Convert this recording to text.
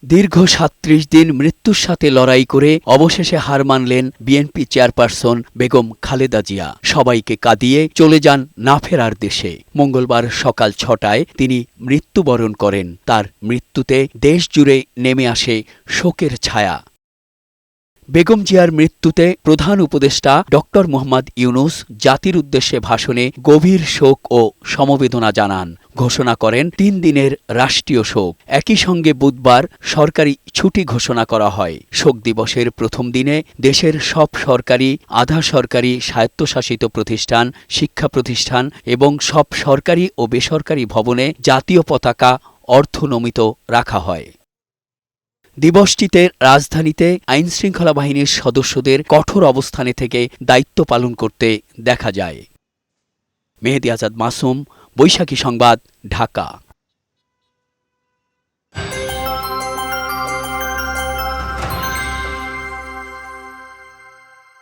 দীর্ঘ ৩৭ দিন মৃত্যুর সাথে লড়াই করে অবশেষে হার মানলেন বিএনপি চেয়ারপারসন বেগম খালেদা জিয়া। সবাইকে কাঁদিয়ে চলে যান না ফেরার দেশে। মঙ্গলবার সকাল ৬টায় তিনি মৃত্যুবরণ করেন। তার মৃত্যুতে দেশ জুড়ে নেমে আসে শোকের ছায়া। বেগম জিয়ার মৃত্যুতে প্রধান উপদেষ্টা ডক্টর মোহাম্মদ ইউনূস জাতির উদ্দেশ্যে ভাষণে গভীর শোক ও সমবেদনা জানান। ঘোষণা করেন ৩ দিনের রাষ্ট্রীয় শোক। একই সঙ্গে বুধবার সরকারি ছুটি ঘোষণা করা হয়। শোক দিবসের প্রথম দিনে দেশের সব সরকারি, আধা সরকারি, স্বায়ত্তশাসিত প্রতিষ্ঠান, শিক্ষা প্রতিষ্ঠান এবং সব সরকারি ও বেসরকারি ভবনে জাতীয় পতাকা অর্ধনমিত রাখা হয়। দিবসটিতে রাজধানীতে আইনশৃঙ্খলা বাহিনীর সদস্যদের কঠোর অবস্থানে থেকে দায়িত্ব পালন করতে দেখা যায়। মেহেদী আজাদ মাসুম, বৈশাখী সংবাদ, ঢাকা।